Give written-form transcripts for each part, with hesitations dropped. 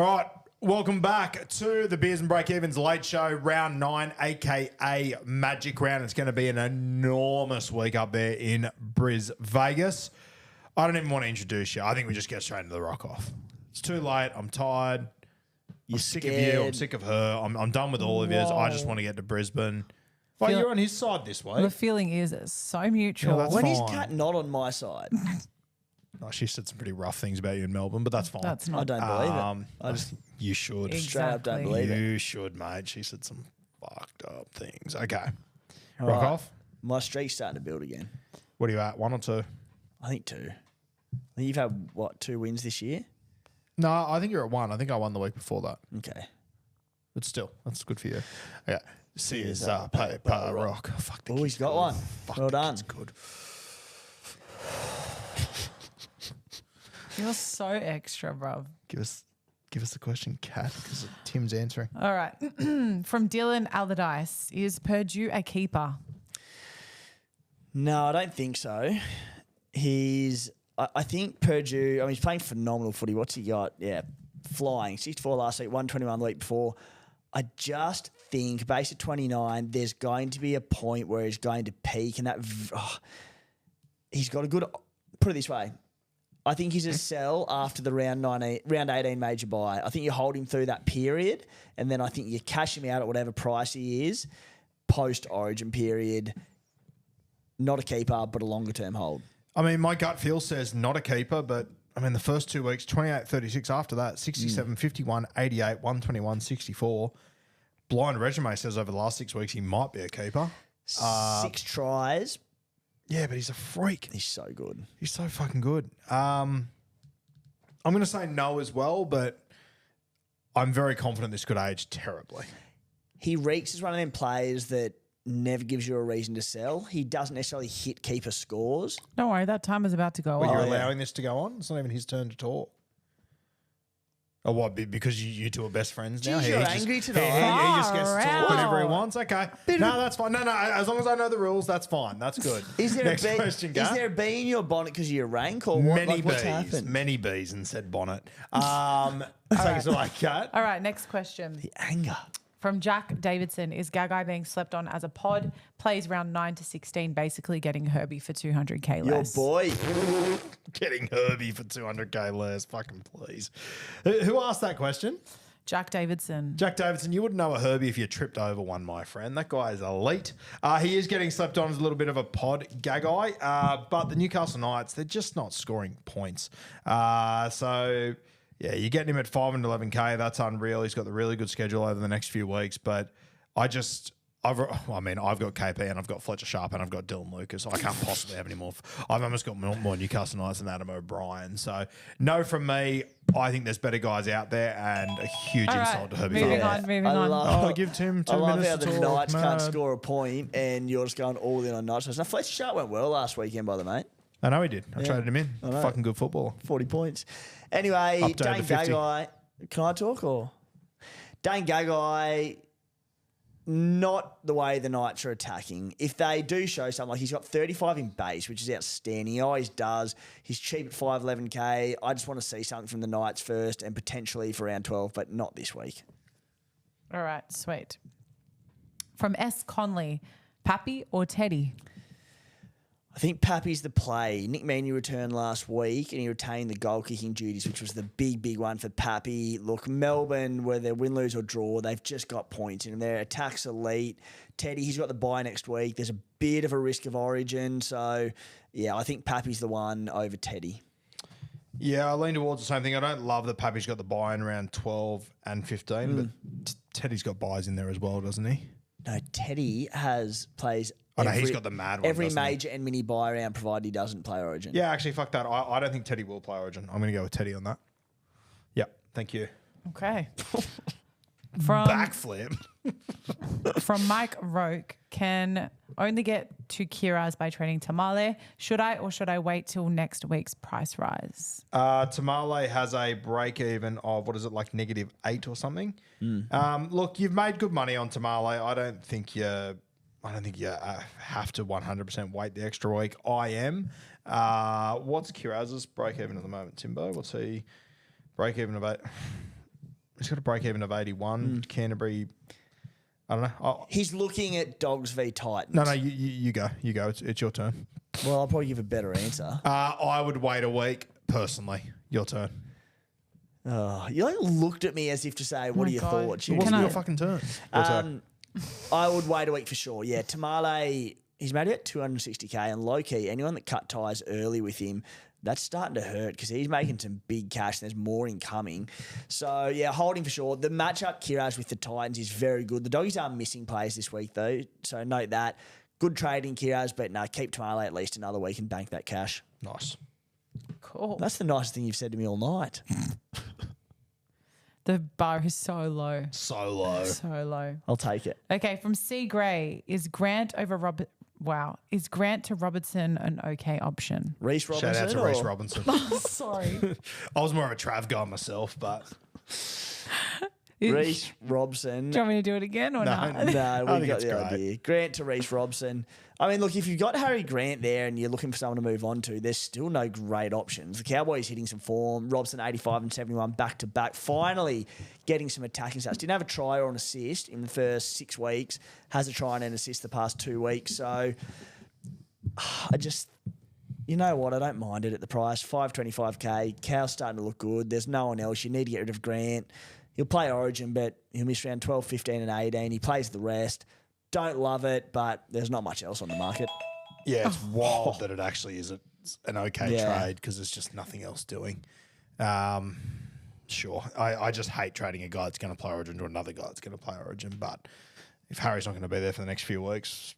All right, welcome back to the Beers and Breakevens late show, round 9, a.k.a. Magic Round. It's going to be an enormous week up there in Beers Vegas. I don't even want to introduce you. I think we just get straight into the rock off. It's too late. I'm tired. I'm sick of you. I'm sick of her. I'm done with all of yours. I just want to get to Brisbane. Well, you're on his side this week. The feeling is so mutual. Yeah, when fine. is Kat not on my side? Oh, she said some pretty rough things about you in Melbourne, but that's fine. That's not. I don't believe it. I just You should. straight up don't Exactly. believe it. You should, mate. She said some fucked up things. Okay. All Rock right. off. My streak's starting to build again. What are you at? 1 or 2? I think 2. I think you've had, 2 wins this year? No, I think you're at 1. I think I won the week before that. Okay. But still, that's good for you. Yeah. Scissors, Scissors, paper, paper, rock. Oh, fuck, the Oh, kid's he's got good. one. Fuck, Well the done. kid's good. You're so extra, bruv. Give us the question, Kat, because Tim's answering. All right. From Dylan Allardyce, is Purdue a keeper? No, I don't think so. I think Purdue, I mean, he's playing phenomenal footy. What's he got? Yeah, flying. 64 last week, 121 the week before. I just think, based at 29, there's going to be a point where he's going to peak, and he's got a good. Put it this way, I think he's a sell after the round 18 major buy. I think you hold him through that period, and then I think you cash him out at whatever price he is post Origin period. Not a keeper, but a longer term hold. I mean, my gut feel says not a keeper, but I mean, the first 2 weeks, 28, 36 after that, 67, 51, 88, 121, 64. Blind resume says over the last 6 weeks he might be a keeper. 6 tries. Yeah, but he's a freak. He's so good. He's so fucking good. I'm going to say no as well, but I'm very confident this could age terribly. He reeks as one of them players that never gives you a reason to sell. He doesn't necessarily hit keeper scores. Don't worry, that time is about to go But off. you're allowing this to go on? It's not even his turn to talk. Oh, what? Because you two are best friends now? Jeez, you're angry tonight. He just gets to Far talk whenever he out. wants. Okay. No, that's fine. No, as long as I know the rules, that's fine. That's good. Is there Next a bee? question, Is Gav. there a bee in your bonnet because of your rank, or what? Many Like, what's bees. happened? Many bees and said bonnet. Take us away, Kat. All right, next question. The anger. From Jack Davidson, is Gagai being slept on as a pod? Plays round 9 to 16, basically getting Herbie for 200k Your less. boy. Getting Herbie for 200k less. Fucking please. Who asked that question? Jack Davidson. Jack Davidson, you wouldn't know a Herbie if you tripped over one, my friend. That guy is elite. He is getting slept on as a little bit of a pod, Gagai. But the Newcastle Knights, they're just not scoring points. So, yeah, you're getting him at 5 and 11k. That's unreal. He's got the really good schedule over the next few weeks. But I've got KP and I've got Fletcher Sharp and I've got Dylan Lucas. I can't possibly have any more. I've almost got more Newcastle Knights than Adam O'Brien. So no from me. I think there's better guys out there and a huge All right, insult to Herbie. moving Farrell. on, moving on. Oh, give Tim 2 I love minutes how to the talk, Knights can't mad. score a point and you're just going all in on Knights. Now, Fletcher Sharp went well last weekend, by the mate. I know he did. I traded him in. know. Fucking good footballer. 40 points. Anyway, Up to Dane over 50. Gagai. Can I talk or? Dane Gagai, not the way the Knights are attacking. If they do show something, like he's got 35 in base, which is outstanding. He always does. He's cheap at 511k. I just want to see something from the Knights first and potentially for round 12, but not this week. All right, sweet. From S. Conley, Pappy or Teddy? I think Pappy's the play. Nick Maney returned last week and he retained the goal-kicking duties, which was the big one for Pappy. Look, Melbourne, whether win, lose or draw, they've just got points in them. Their attack's elite. Teddy, he's got the bye next week. There's a bit of a risk of Origin. So, yeah, I think Pappy's the one over Teddy. Yeah, I lean towards the same thing. I don't love that Pappy's got the buy in around 12 and 15, but Teddy's got buys in there as well, doesn't he? No, Teddy plays. Oh, no, he's got the mad one, Every doesn't he? major and mini buy round, provided he doesn't play Origin. Yeah, actually, fuck that. I don't think Teddy will play Origin. I'm going to go with Teddy on that. Yep, thank you. Okay. Backflip. From Mike Roke, can only get to Kiraz by trading Tamale. Should I wait till next week's price rise? Tamale has a break even of, what is it, like -8 or something. Look, you've made good money on Tamale. I don't think you have to 100% wait the extra week. I am. What's Kiraz's break even at the moment, Timbo? What's he break even about? He's got a break even of 81. Canterbury, I don't know. He's looking at Dogs v Titans. No, you go. You go. It's your turn. Well, I'll probably give a better answer. I would wait a week, personally. Your turn. Oh, you like looked at me as if to say, "What are your God. thoughts?" It wasn't your fucking turn. Your turn. I would wait a week for sure. Yeah, Tamale, he's made about 260k, and low key, anyone that cut ties early with him, that's starting to hurt because he's making some big cash and there's more incoming. So, yeah, holding for sure. The matchup, Kiraz with the Titans, is very good. The Doggies are missing players this week, though, so note that. Good trading, Kiraz, but no, keep Tamale at least another week and bank that cash. Nice. Cool. That's the nicest thing you've said to me all night. The bar is so low. So low. So low. I'll take it. Okay, from C. Gray, is Grant to Robertson an okay option? Reece Robinson. Shout out to Reece Robinson. Sorry. I was more of a Trav guy myself, but Reece Robson. Do you want me to do it again or not? No, I we think got it's the great. idea. Grant to Reece Robson. I mean, look, if you've got Harry Grant there and you're looking for someone to move on to, there's still no great options. The Cowboys hitting some form. Robson 85 and 71 back to back. Finally getting some attacking stats. Didn't have a try or an assist in the first 6 weeks. Has a try and an assist the past 2 weeks. So I just, you know what? I don't mind it at the price. 525k. Cow's starting to look good. There's no one else. You need to get rid of Grant. He'll play Origin, but he'll miss round 12, 15 and 18. He plays the rest. Don't love it, but there's not much else on the market. yeah, it's wild that it actually is an okay Yeah. trade because there's just nothing else doing. Sure. I just hate trading a guy that's going to play Origin to another guy that's going to play Origin. But if Harry's not going to be there for the next few weeks,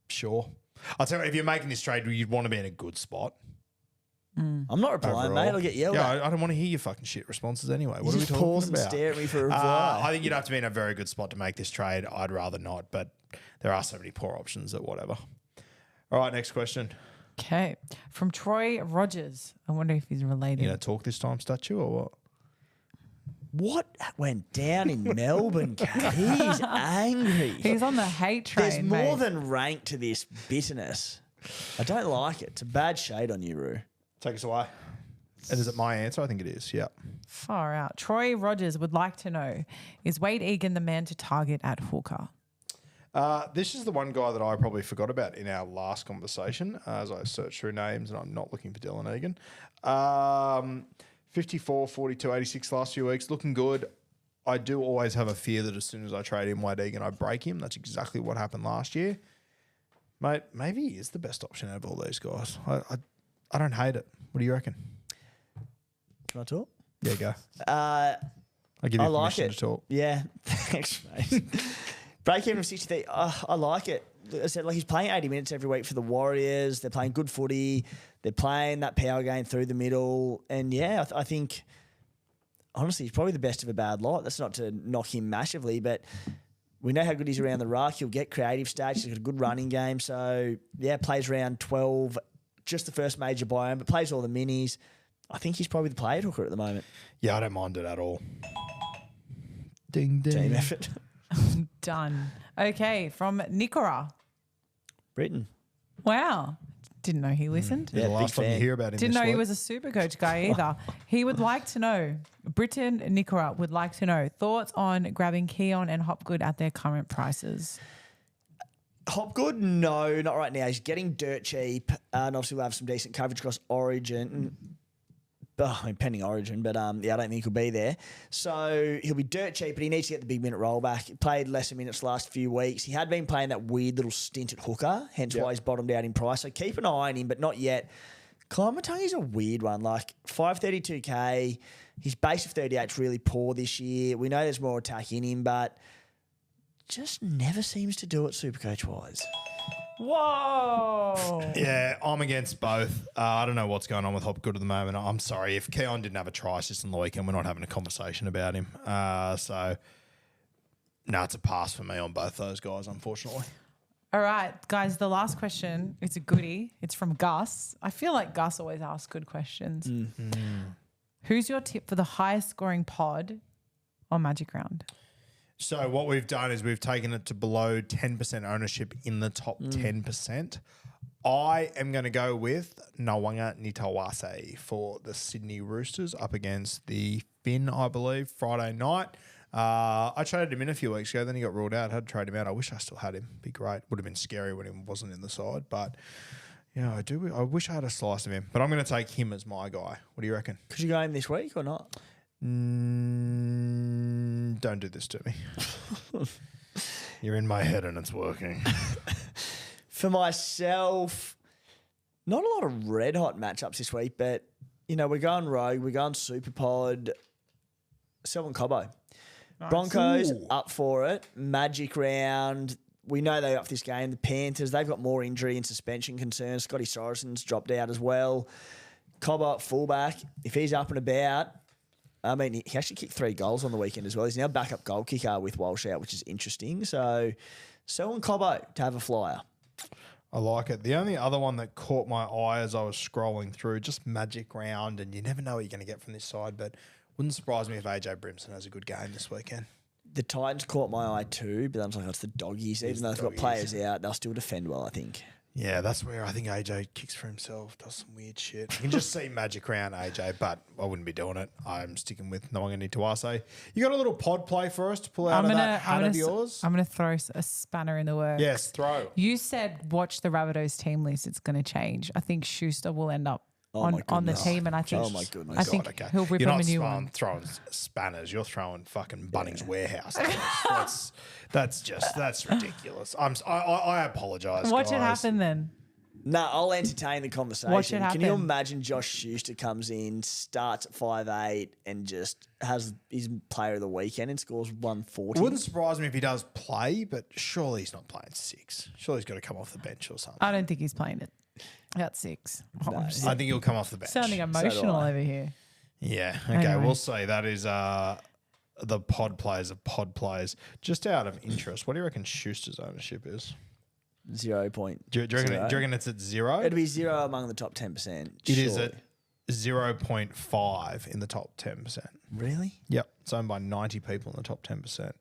sure. I'll tell you what, if you're making this trade, you'd want to be in a good spot. I'm not replying, overall. mate. I'll get yelled at. Yeah, I don't want to hear your fucking shit responses anyway. What You are we just talking pause and about? stare at me for a reply. I think you'd have to be in a very good spot to make this trade. I'd rather not, but there are so many poor options that whatever. All right, next question. Okay. From Troy Rogers. I wonder if he's related. You gonna talk this time, statue, or what? What went down in Melbourne, Kat? He's angry. He's on the hate train. There's more mate. than rank to this bitterness. I don't like it. It's a bad shade on you, Roo. Take us away. And is it my answer? I think it is. Yeah. Far out. Troy Rogers would like to know, is Wade Egan the man to target at hooker? This is the one guy that I probably forgot about in our last conversation as I searched through names, and I'm not looking for Dylan Egan. 54, 42, 86 last few weeks. Looking good. I do always have a fear that as soon as I trade in Wade Egan, I break him. That's exactly what happened last year. Mate, maybe he is the best option out of all these guys. I don't hate it. What do you reckon? Can I talk? Yeah, go. I I give you like permission it. to talk. Yeah, thanks, mate. Break even of 63. I like it. I said, like, he's playing 80 minutes every week for the Warriors. They're playing good footy. They're playing that power game through the middle. And, yeah, I think, honestly, he's probably the best of a bad lot. That's not to knock him massively, but we know how good he's around the ruck. He'll get creative stats. He's got a good running game. So, yeah, plays around 12, just the first major biome, but plays all the minis. I think he's probably the play hooker at the moment. Yeah, I don't mind it at all. Ding, ding. Team effort. Done. Okay, from Nicola. Britain. Wow. Didn't know he listened. Yeah, the big last time you fan. hear about him Didn't this know he week. was a Supercoach guy either. He would like to know, Britain Nicola would like to know, thoughts on grabbing Keon and Hopgood at their current prices. Hopgood, no, not right now. He's getting dirt cheap, and obviously we'll have some decent coverage across Origin. I mean, pending Origin, but yeah, I don't think he'll be there. So he'll be dirt cheap, but he needs to get the big minute rollback. He played lesser minutes the last few weeks. He had been playing that weird little stint at hooker, hence why he's bottomed out in price. So keep an eye on him, but not yet. Climatungi's a weird one, like 532k. His base of 38 is really poor this year. We know there's more attack in him, but just never seems to do it Supercoach-wise. Whoa. Yeah, I'm against both. I don't know what's going on with Hopgood at the moment. I'm sorry. If Keon didn't have a try assist on the weekend, we're not having a conversation about him. So, no, it's a pass for me on both those guys, unfortunately. All right, guys, the last question, it's a goodie. It's from Gus. I feel like Gus always asks good questions. Who's your tip for the highest scoring pod on Magic Round? So what we've done is we've taken it to below 10% ownership in the top 10%. I am going to go with Nawanga Nitawase for the Sydney Roosters up against the Finn, I believe, Friday night. I traded him in a few weeks ago, then he got ruled out. I had to trade him out. I wish I still had him. Be great. Would have been scary when he wasn't in the side, but yeah, I do. I wish I had a slice of him, but I'm going to take him as my guy. What do you reckon? Could you go him this week or not? Don't do this to me. You're in my head and it's working. For myself, not a lot of red hot matchups this week, but we're going rogue, we're going super pod. Selwyn Cobbo. Nice. Broncos up for it. Magic round. We know they're up for this game. The Panthers, they've got more injury and suspension concerns. Scotty Sorensen's dropped out as well. Cobbo at fullback. If he's up and about, I mean, he actually kicked 3 goals on the weekend as well. He's now backup goal kicker with Walsh out, which is interesting. So, Selwyn Cobbo to have a flyer. I like it. The only other one that caught my eye as I was scrolling through, just magic round, and you never know what you're going to get from this side, but wouldn't surprise me if AJ Brimson has a good game this weekend. The Titans caught my eye too, but I was like, it's the doggies. Even though they've got players out, they'll still defend well, I think. Yeah, that's where I think AJ kicks for himself, does some weird shit. You can just see magic round AJ, but I wouldn't be doing it. I'm sticking with Nawanga Nitawase. You got a little pod play for us to pull out of that hat of yours? I'm going to throw a spanner in the works. Yes, throw. You said watch the Rabbitohs team list. It's going to change. I think Schuster will end up on the team, and I think oh my goodness, I think he'll rip him a new one. You're not throwing spanners. You're throwing fucking Bunnings Warehouse. That's ridiculous. I apologise. Watch it happen then. No, I'll entertain the conversation. Watch it happen. Can you imagine Josh Schuster comes in, starts at 5'8", and just has his player of the weekend and scores 140? It wouldn't surprise me if he does play, but surely he's not playing 6. Surely he's got to come off the bench or something. I don't think he's playing it at 6. No, I think he'll come off the bench. Sounding emotional over here. Yeah. Okay. Anyway. We'll see. That is the pod players of pod players. Just out of interest, what do you reckon Schuster's ownership is? 0 point. Do you reckon it's at 0? It'd be 0 among the top 10%. It is at 0.5 in the top 10%. Really? Yep. It's owned by 90 people in the top 10%.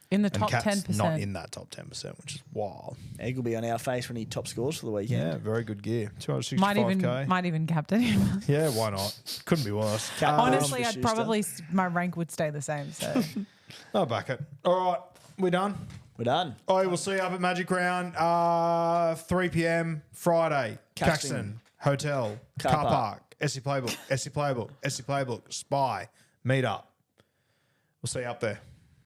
In the top Cat's 10%. not in that top 10%, which is wild. Egg will be on our face when he top scores for the weekend. Yeah, very good gear. 265k. Might even captain him. Yeah, why not? Couldn't be worse. Honestly, my rank would stay the same. So I'll back it. All right, we're done. We're done. Oh, we'll see you up at Magic Round, 3 p.m. Friday. Caxton Hotel, Car Park, SC Playbook, SC Playbook, SC Playbook, Spy, meet up. We'll see you up there.